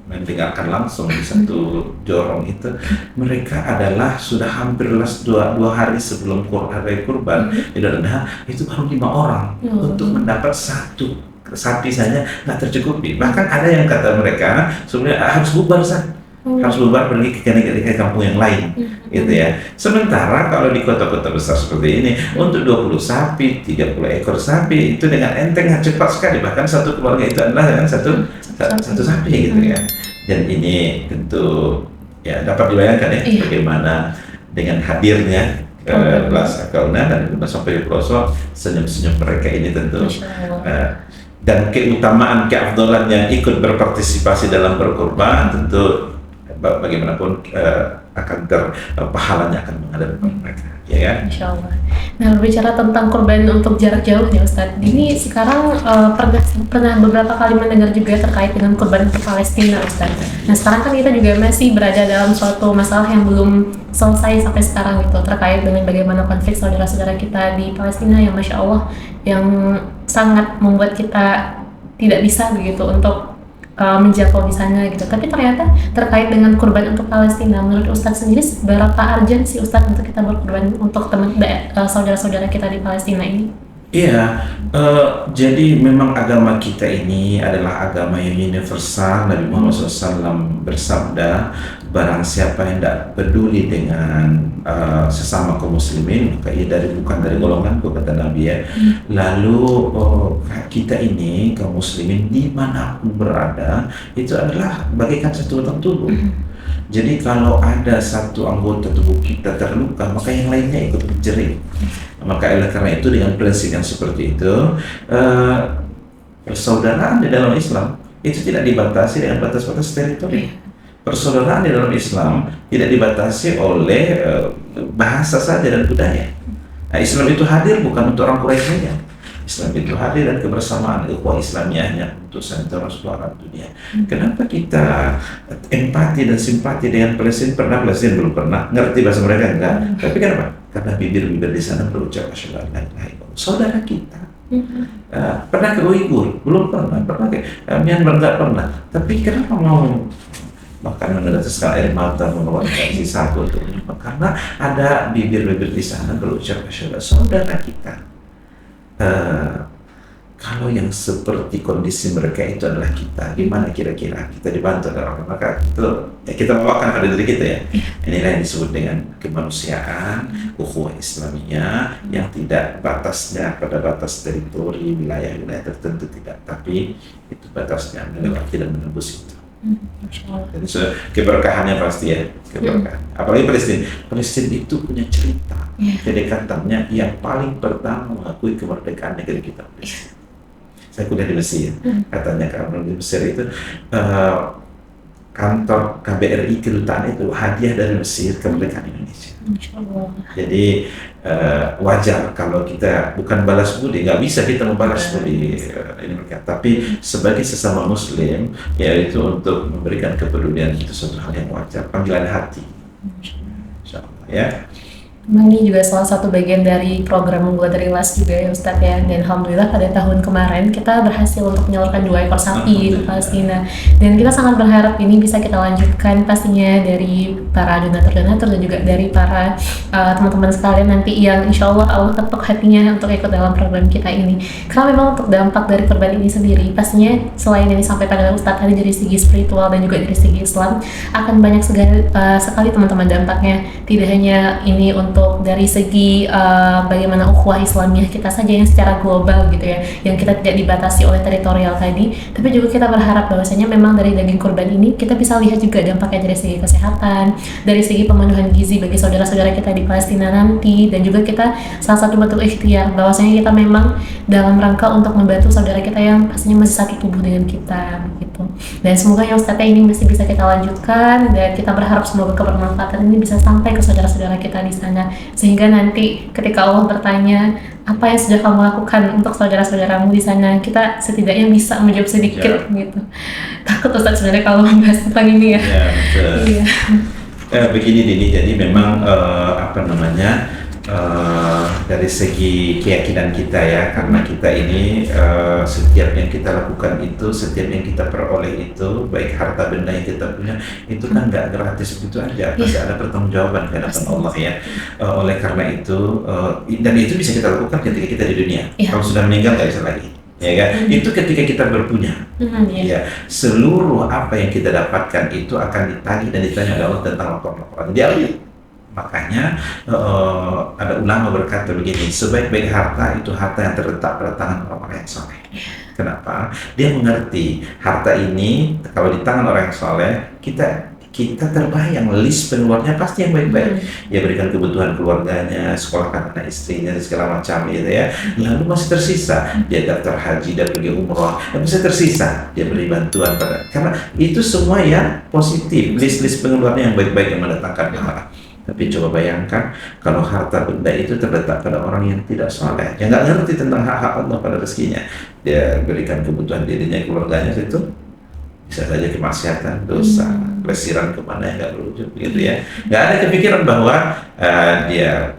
mendengarkan langsung di satu jorong itu, mereka adalah sudah hampir dua hari sebelum hari kurban Idul Adha itu baru 5 orang untuk mendapat satu sapi saja nggak tercukupi. Bahkan ada yang kata mereka sebenarnya harus bubar harus bubar pergi ke kampung yang lain gitu ya. Sementara kalau di kota-kota besar seperti ini untuk 20 sapi, 30 ekor sapi itu dengan enteng cepat sekali, bahkan satu keluarga itu adalah dengan satu sapi gitu ya. Dan ini tentu ya dapat dibayangkan ya bagaimana dengan hadirnya LAS FK Unan dan sampai di pelosok, senyum-senyum mereka ini tentu dan keutamaan keafdalan yang ikut berpartisipasi dalam berkurban tentu bagaimanapun akan pahalanya akan mengalir kepada mereka, ya kan? Insya Allah. Nah, berbicara tentang kurban untuk jarak jauh ya Ustadz, ini sekarang pernah beberapa kali mendengar juga terkait dengan kurban ke Palestina Ustadz. Nah, sekarang kan kita juga masih berada dalam suatu masalah yang belum selesai sampai sekarang gitu, terkait dengan bagaimana konflik saudara-saudara kita di Palestina yang Masya Allah yang sangat membuat kita tidak bisa begitu untuk menjangkau di sana gitu. Tapi ternyata terkait dengan kurban untuk Palestina, menurut Ustadz sendiri seberapa urgent sih Ustadz untuk kita berkurban untuk saudara-saudara kita di Palestina ini? Iya, jadi memang agama kita ini adalah agama yang universal. Nabi Muhammad SAW bersabda, barang siapa yang tidak peduli dengan sesama kaum muslimin, maka ia bukan dari golonganku, kata Nabi ya. Lalu kita ini kaum muslimin dimanapun berada itu adalah bagaikan satu batang tubuh. Jadi kalau ada satu anggota tubuh kita terluka, maka yang lainnya ikut menjerit. Maka oleh karena itu dengan prinsip yang seperti itu, persaudaraan di dalam Islam itu tidak dibatasi dengan batas-batas teritori. Persaudaraan di dalam Islam tidak dibatasi oleh bahasa saja dan budaya. Nah, Islam itu hadir bukan untuk orang Quraisy saja. Islam itu hadir dan kebersamaan ukhuwah Islamiyahnya untuk seluruh dunia. Kenapa kita empati dan simpati dengan Palestina? Palestina belum pernah ngerti bahasa mereka enggak. Tapi kenapa? Karena bibir-bibir di sana berucap asyhadu an la ilaha illallah. Saudara kita. Pernah ke Uighur? Belum pernah. Pernah ke Myanmar? Enggak pernah. Tapi kenapa mau bahkan meneteskan air mata mengeluarkan sisa untuk menyumbang? Karena ada bibir-bibir di sana berucap asyhadu, saudara kita. Kalau yang seperti kondisi mereka itu adalah kita, gimana kira-kira kita dibantu oleh orang? Maka itu ya kita bawakan pada diri kita ya. Inilah yang disebut dengan kemanusiaan, ukhuwah Islamiyah yang tidak batasnya pada batas teritori wilayah-wilayah tertentu, tidak, tapi itu batasnya melewati dan menembus itu. Jadi keberkahannya pasti ya, keberkahan. Apalagi Palestina. Palestina itu punya cerita kedekatannya yang paling pertama mengakui kemerdekaan negeri kita. Saya kuliah di Mesir, katanya kalau di Mesir itu kantor KBRI kedutaan itu hadiah dari Mesir kemerdekaan Indonesia. Jadi wajar kalau kita bukan balas budi, nggak bisa kita membalas budi ini mereka, tapi sebagai sesama Muslim yaitu untuk memberikan kepedulian itu suatu hal yang wajar, panggilan hati. Insyaallah ya. Memang ini juga salah satu bagian dari program Membuat Rilas juga ya Ustadz ya. Dan Alhamdulillah pada tahun kemarin kita berhasil untuk menyalurkan 2 ekor sapi di Palestina. Dan kita sangat berharap ini bisa kita lanjutkan pastinya dari para donatur-donatur dan juga dari para teman-teman sekalian nanti yang insya Allah ketuk hatinya untuk ikut dalam program kita ini. Karena memang untuk dampak dari korban ini sendiri pastinya selain yang disampaikan oleh Ustadz tadi dari segi spiritual dan juga dari segi Islam akan banyak sekali teman-teman dampaknya. Tidak hanya ini untuk dari segi bagaimana ukhuwah Islamiyah kita saja yang secara global gitu ya, yang kita tidak dibatasi oleh teritorial tadi, tapi juga kita berharap bahwasanya memang dari daging kurban ini kita bisa lihat juga dampaknya dari segi kesehatan, dari segi pemenuhan gizi bagi saudara-saudara kita di Palestina nanti, dan juga kita salah satu bentuk ikhtiar bahwasanya kita memang dalam rangka untuk membantu saudara kita yang pastinya masih satu tubuh dengan kita gitu. Dan semoga yang Ustazah ini masih bisa kita lanjutkan, dan kita berharap semoga kebermanfaatan ini bisa sampai ke saudara-saudara kita di sana, sehingga nanti ketika Allah bertanya apa yang sudah kamu lakukan untuk saudara-saudaramu di sana, kita setidaknya bisa menjawab sedikit gitu. Takut Ustaz sebenarnya kalau membahas tentang ini ya. Iya. Begini Dini, jadi memang dari segi keyakinan kita ya, karena kita ini setiap yang kita lakukan itu, setiap yang kita peroleh itu, baik harta benda yang kita punya itu kan nggak gratis begitu aja, pasti ada pertanggungjawaban di hadapan Allah ya. Oleh karena itu dan itu bisa kita lakukan ketika kita di dunia. Kalau sudah meninggal nggak bisa lagi, ya kan? Itu ketika kita berpunya, ya seluruh apa yang kita dapatkan itu akan ditagih dan ditanya oleh Allah tentang laporan dia. Makanya ada ulama berkata begini, sebaik-baik harta itu harta yang terletak pada tangan orang-orang yang soleh. Kenapa? Dia mengerti harta ini kalau di tangan orang yang soleh, kita terbayang list pengeluarnya pasti yang baik-baik. Dia berikan kebutuhan keluarganya, sekolahkan anak istrinya, segala macam gitu ya. Lalu masih tersisa, dia daftar haji dan pergi umroh, dan bisa tersisa, dia beri bantuan karena itu semua yang positif, list pengeluarnya yang baik-baik yang mendatangkan pahala. Tapi coba bayangkan kalau harta benda itu terletak pada orang yang tidak soleh, yang nggak ngerti tentang hak-hak Allah pada rezekinya. Dia berikan kebutuhan dirinya, keluarganya, itu bisa saja kemaksiatan, dosa, pelesiran kemana yang nggak berujung, gitu ya. Nggak ada kepikiran bahwa dia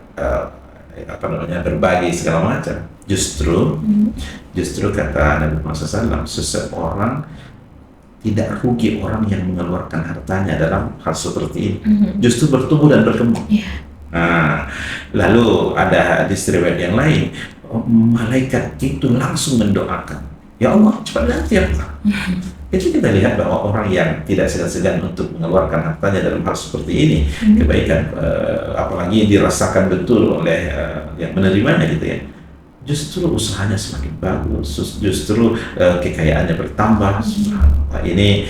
berbagi segala macam. Justru kata Nabi Muhammad SAW, seseorang tidak rugi orang yang mengeluarkan hartanya dalam hal seperti ini. Justru bertumbuh dan berkembang. Nah, lalu ada hadis riwayat yang lain, malaikat itu langsung mendoakan, ya Allah cepat ganti ya Allah. Jadi kita lihat bahwa orang yang tidak segan-segan untuk mengeluarkan hartanya dalam hal seperti ini, kebaikan apalagi dirasakan betul oleh yang menerimanya gitu ya, justru usahanya semakin bagus, justru kekayaannya bertambah. Ini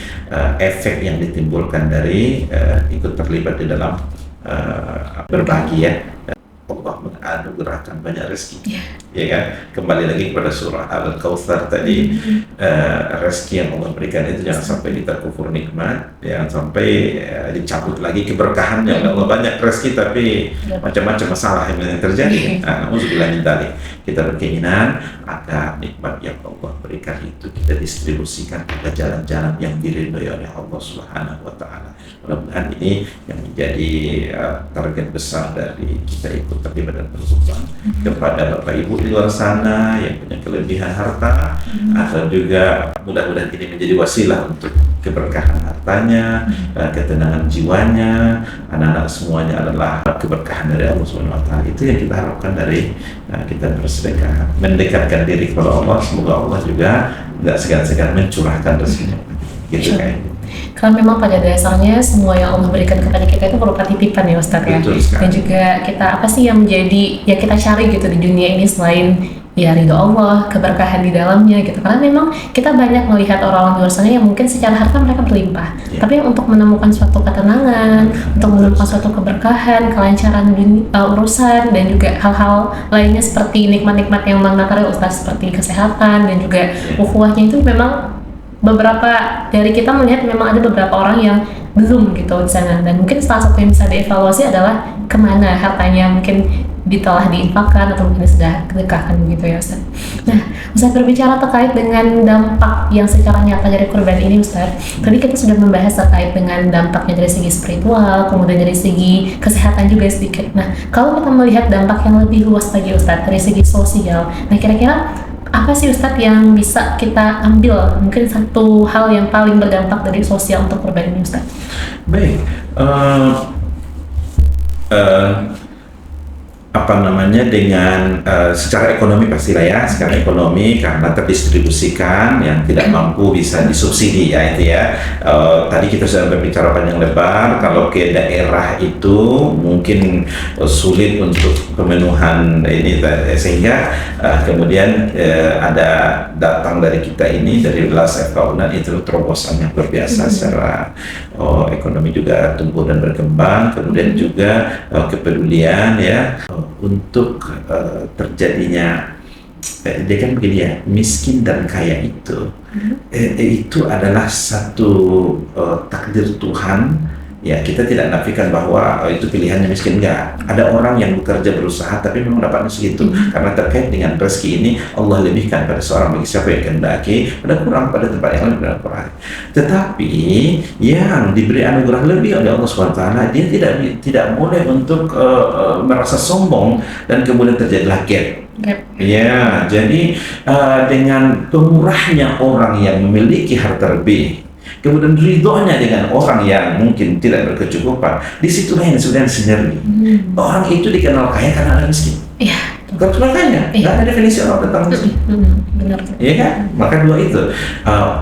efek yang ditimbulkan dari ikut terlibat di dalam berbagi ya. Allah menganugerahkan banyak rezeki, ya kan? Kembali lagi kepada surah Al-Kautsar tadi, rezeki yang Allah berikan itu jangan sampai kita kufur nikmat, jangan sampai dicabut lagi keberkahannya. Allah banyak rezeki tapi macam-macam masalah yang terjadi. Nauzubillah min dzalik. Kita berkeinginan agar nikmat yang Allah berikan itu kita distribusikan ke jalan-jalan yang diridhoi oleh Allah Subhanahu wa taala. Mudah-mudahan ini yang menjadi target besar dari kita ikut terlibat dan berkorban kepada Bapak Ibu di luar sana yang punya kelebihan harta, atau juga mudah-mudahan ini menjadi wasilah untuk keberkahan hartanya, ketenangan jiwanya, anak-anak semuanya adalah keberkahan dari Allah Subhanahu wa taala. Itu yang kita harapkan dari kita bersedekah, mendekatkan diri kepada Allah. Semoga Allah juga tidak segan-segan mencurahkan rezekinya. Gitu kayaknya. Kalau memang pada dasarnya semua yang Allah berikan kepada kita itu berupa titipan ya Ustadz ya. Betul sekali. Dan juga kita apa sih yang menjadi ya kita cari gitu di dunia ini selain ya ridho Allah, keberkahan di dalamnya gitu. Karena memang kita banyak melihat orang-orang di luar sana yang mungkin secara harta mereka berlimpah, tapi untuk menemukan suatu ketenangan, untuk menemukan suatu keberkahan, kelancaran urusan dan juga hal-hal lainnya seperti nikmat-nikmat yang material Ustaz, seperti kesehatan dan juga ukhuwahnya, itu memang beberapa dari kita melihat memang ada beberapa orang yang belum gitu di sana, dan mungkin salah satu yang bisa dievaluasi adalah kemana hartanya mungkin telah diinfakkan atau mungkin sudah sedekahkan begitu ya Ustaz. Nah, Ustaz berbicara terkait dengan dampak yang secara nyata dari kurban ini Ustaz. Tadi kita sudah membahas terkait dengan dampaknya dari segi spiritual, kemudian dari segi kesehatan juga sedikit. Nah, kalau kita melihat dampak yang lebih luas lagi Ustaz dari segi sosial, nah kira-kira apa sih Ustadz yang bisa kita ambil, mungkin satu hal yang paling berdampak dari sosial untuk kurban ini Ustadz? Baik, dengan secara ekonomi pastilah ya, secara ekonomi karena terdistribusikan, yang tidak mampu bisa disubsidi ya itu ya. Tadi kita sudah berbicara panjang lebar, kalau ke daerah itu mungkin sulit untuk pemenuhan ini, sehingga kemudian ada datang dari kita ini dari Las FKUNAN itu terobosan yang luar biasa secara ekonomi juga tumbuh dan berkembang, kemudian juga kepedulian ya untuk terjadinya dia kan begini ya, miskin dan kaya itu adalah satu takdir Tuhan ya. Kita tidak nafikan bahwa itu pilihannya miskin, enggak. Ada orang yang bekerja berusaha tapi memang dapatnya segitu, karena terkait dengan rezeki ini Allah lebihkan pada seorang bagi siapa yang kehendaki, pada kurang pada tempat yang lain pada kurang. Tetapi yang diberi anugerah lebih oleh Allah SWT, dia tidak boleh untuk merasa sombong dan kemudian terjadilah gap. Ya, jadi dengan pemurahnya orang yang memiliki harta lebih, kemudian ridhonya dengan orang yang mungkin tidak berkecukupan, disitulah yang sebenarnya sinergi. Orang itu dikenal kaya karena ada miskin. Iya. Bukan kaya, nggak ada definisi orang tentang miskin. Benar. Iya kan? Maka dua itu.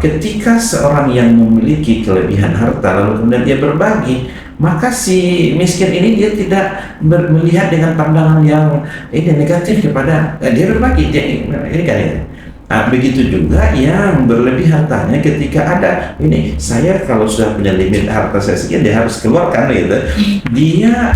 Ketika seorang yang memiliki kelebihan harta lalu kemudian dia berbagi, maka si miskin ini dia tidak melihat dengan pandangan yang negatif kepada dia berbagi. Ini kan ya. Begitu juga yang berlebih hartanya, ketika ada ini, saya kalau sudah punya limit harta saya sekian, dia harus keluarkan gitu. Dia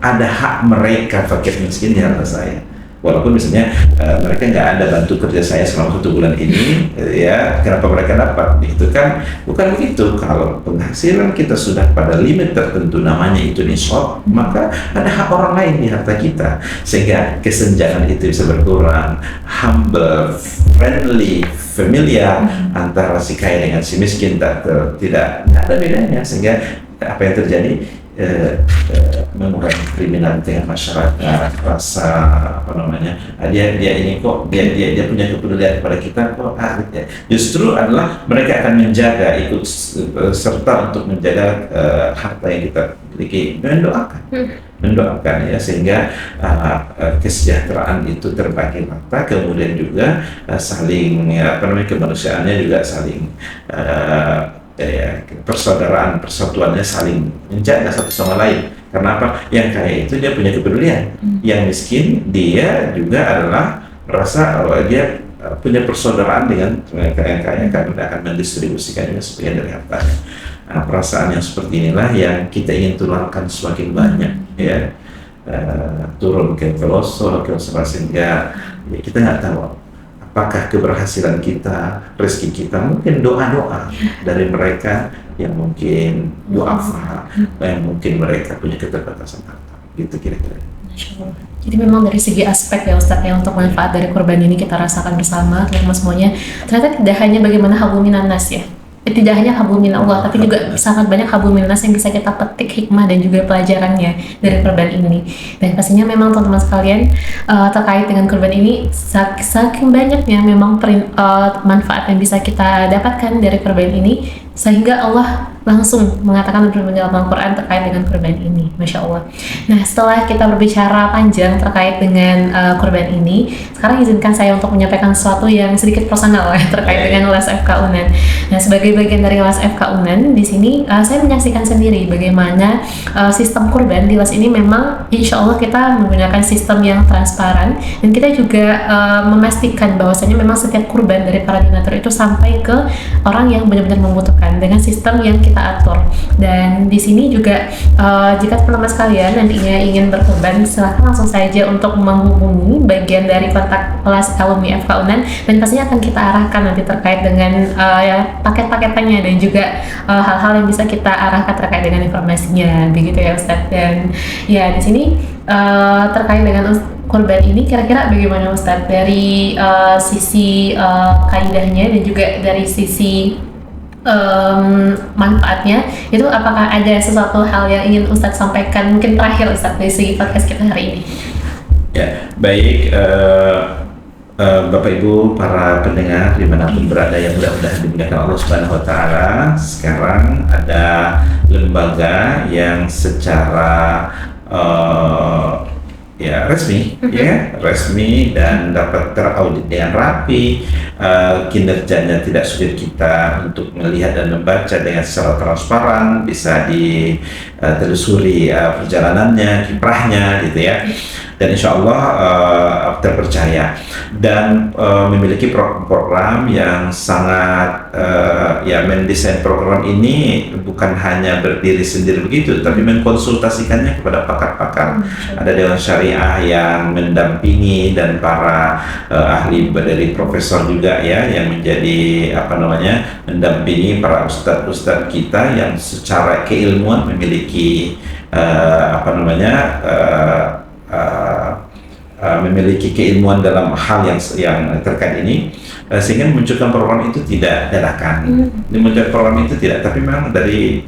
ada hak mereka fakir miskin di harta saya. Walaupun misalnya mereka nggak ada bantu kerja saya selama 1 bulan ini, ya kenapa mereka dapat? Itu kan bukan begitu. Kalau penghasilan kita sudah pada limit tertentu, namanya itu nisab, maka ada hak orang lain di harta kita, sehingga kesenjangan itu bisa berkurang. Humble, friendly, familiar antara si kaya dengan si miskin tidak ada bedanya, sehingga apa yang terjadi? Mengurangi kriminalitas masyarakat, rasa dia ini kok dia punya kepedulian kepada kita kok, justru adalah mereka akan menjaga, ikut serta untuk menjaga harta yang kita miliki, mendoakan ya, sehingga kesejahteraan itu terbagi rata, kemudian juga saling kemanusiaannya juga saling persaudaraan, persatuannya saling menjaga satu sama lain. Karena apa? Yang kaya itu dia punya kepedulian, yang miskin dia juga adalah merasa dia punya persaudaraan dengan yang kaya karena akan mendistribusikan juga sebagian dari hartanya. Nah, perasaan yang seperti inilah yang kita ingin tularkan semakin banyak ya, turun ke Veloso, ke sehingga ya, kita nggak tahu apakah keberhasilan kita, rezeki kita, mungkin doa-doa dari mereka yang mungkin duafa, yang mungkin mereka punya keterbatasan harta, gitu kira-kira. Jadi memang dari segi aspek ya Ustadz ya, untuk manfaat dari kurban ini kita rasakan bersama teman-teman semuanya. Ternyata tidak hanya bagaimana hablum minan nas ya, tidak hanya hablum min Allah, tapi juga sangat banyak hablum minan nas yang bisa kita petik hikmah dan juga pelajarannya dari kurban ini. Dan pastinya memang teman-teman sekalian, terkait dengan kurban ini saking banyaknya memang manfaat yang bisa kita dapatkan dari kurban ini. sehingga Allah langsung mengatakan dalam Al-Quran terkait dengan kurban ini. Masya Allah. Nah, setelah kita berbicara panjang terkait dengan kurban ini, sekarang izinkan saya untuk menyampaikan sesuatu yang sedikit personal ya, terkait dengan LAS FK UNAN. Nah, sebagai bagian dari LAS FK UNAN, di sini saya menyaksikan sendiri bagaimana sistem kurban di LAS ini memang insya Allah kita menggunakan sistem yang transparan, dan kita juga memastikan bahwasanya memang setiap kurban dari para donatur itu sampai ke orang yang benar-benar membutuhkan dengan sistem yang kita atur. Dan di sini juga jika teman-teman sekalian nantinya ingin berkurban, silahkan langsung saja untuk menghubungi bagian dari kontak kelas alumni FK UNAN, dan pastinya akan kita arahkan nanti terkait dengan paket-paketannya dan juga hal-hal yang bisa kita arahkan terkait dengan informasinya, begitu ya Ustadz. Dan ya di sini terkait dengan kurban ini kira-kira bagaimana Ustadz dari sisi kaidahnya dan juga dari sisi manfaatnya itu, apakah ada sesuatu hal yang ingin Ustadz sampaikan mungkin terakhir Ustadz dari segi podcast kita hari ini? Ya, baik Bapak Ibu para pendengar dimanapun berada yang mudah-mudahan dimuliakan Allah Subhanahu Wa Taala. Sekarang ada lembaga yang secara resmi dan dapat teraudit dengan rapi, kinerjanya tidak sulit kita untuk melihat dan membaca dengan secara transparan, bisa ditelusuri perjalanannya, kiprahnya gitu ya, dan insya Allah terpercaya, dan memiliki program yang sangat mendesain program ini bukan hanya berdiri sendiri begitu, tapi mengkonsultasikannya kepada pakar-pakar. Ada Dewan Syariah yang mendampingi dan para ahli dari profesor juga ya, yang menjadi mendampingi para ustadz-ustadz kita yang secara keilmuan memiliki memiliki keilmuan dalam hal yang terkait ini, sehingga memunculkan program itu tidak dadakan. Memunculkan program itu tidak, tapi memang dari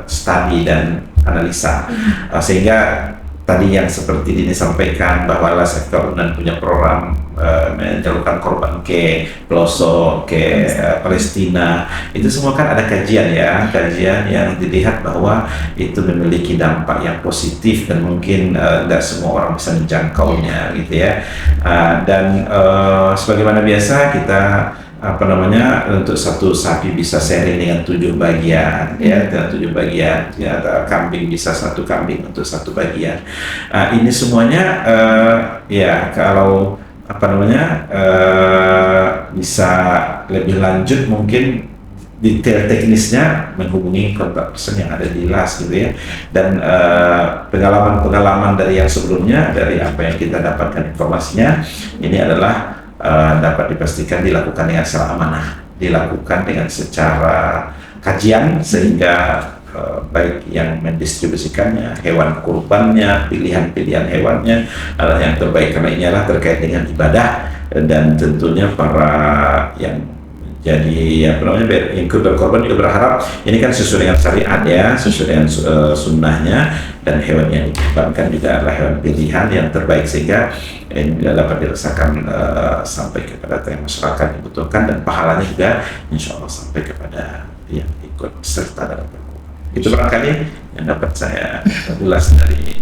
studi dan analisa, sehingga tadi yang seperti ini sampaikan bahwa LAS FK UNAN punya program menyalurkan korban ke pelosok, ke Palestina. Itu semua kan ada kajian yang dilihat bahwa itu memiliki dampak yang positif, dan mungkin tidak semua orang bisa menjangkaunya gitu ya. Dan sebagaimana biasa kita untuk satu sapi bisa sharing dengan 7 bagian ya, dengan 7 bagian ya, kambing bisa 1 kambing untuk 1 bagian. Ini semuanya kalau bisa lebih lanjut, mungkin detail teknisnya menghubungi kontak person yang ada di LAS gitu ya. Dan pengalaman dari yang sebelumnya, dari apa yang kita dapatkan informasinya, ini adalah dapat dipastikan dilakukan dengan secara amanah, dilakukan dengan secara kajian, sehingga baik yang mendistribusikannya, hewan kurbannya, pilihan-pilihan hewannya adalah yang terbaik, karena ini adalah terkait dengan ibadah, dan tentunya para yang jadi yang berkorban juga berharap ini kan sesuai dengan syariat ya, sesuai dengan sunnahnya, dan hewan yang dikorbankan juga adalah hewan pilihan yang terbaik, sehingga ini dapat dirasakan sampai kepada masyarakat yang dibutuhkan, dan pahalanya juga insya Allah sampai kepada yang ikut serta dalam berkorban. Itu barangkali yang dapat saya ulas dari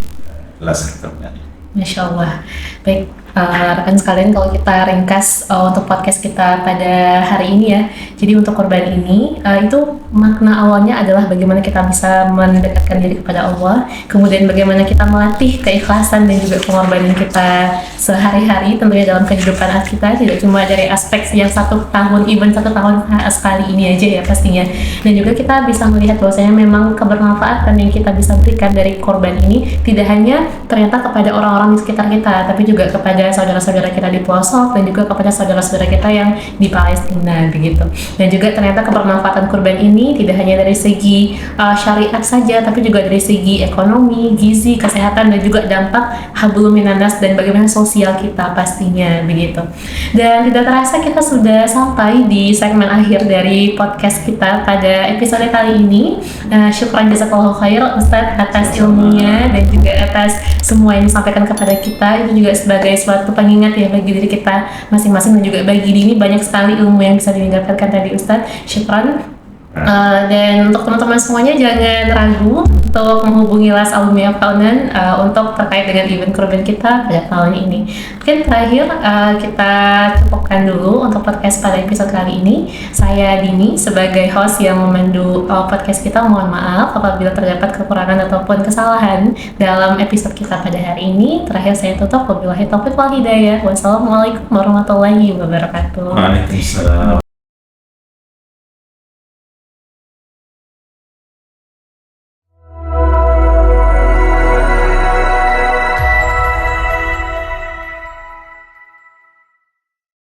LAS FK UNAN. Masya Allah. Baik, rekan sekalian, kalau kita ringkas untuk podcast kita pada hari ini ya, jadi untuk korban ini itu makna awalnya adalah bagaimana kita bisa mendekatkan diri kepada Allah, kemudian bagaimana kita melatih keikhlasan dan juga pengorbanan kita sehari-hari tentunya dalam kehidupan kita, tidak cuma dari aspek yang 1 tahun, even 1 tahun sekali ini aja ya pastinya. Dan juga kita bisa melihat bahwasanya memang kebermanfaatan yang kita bisa berikan dari korban ini tidak hanya ternyata kepada orang-orang di sekitar kita, tapi juga kepada saudara-saudara kita di pelosok, dan juga kepada saudara-saudara kita yang di Palestina begitu. Dan juga ternyata kebermanfaatan kurban ini tidak hanya dari segi syariat saja, tapi juga dari segi ekonomi, gizi, kesehatan, dan juga dampak hablum minan nas dan bagaimana sosial kita pastinya begitu. Dan tidak terasa kita sudah sampai di segmen akhir dari podcast kita pada episode kali ini. Syukran jazakallahu khair Ustadz atas ilmunya dan juga atas semua yang disampaikan kepada kita. Itu juga sebagai suatu pengingat ya bagi diri kita masing-masing, dan juga bagi dini banyak sekali ilmu yang bisa didapatkan tadi Ustadz. Syukran. Dan untuk teman-teman semuanya jangan ragu untuk menghubungi Las Alumni of Kaunan untuk terkait dengan event kurban kita pada tahun ini. Mungkin terakhir kita cukupkan dulu untuk podcast pada episode kali ini. Saya Dini sebagai host yang memandu podcast kita, mohon maaf apabila terdapat kekurangan ataupun kesalahan dalam episode kita pada hari ini. Terakhir saya tutup, wabillahi taufiq wal hidayah. Wassalamualaikum warahmatullahi wabarakatuh. Waalaikumsalam.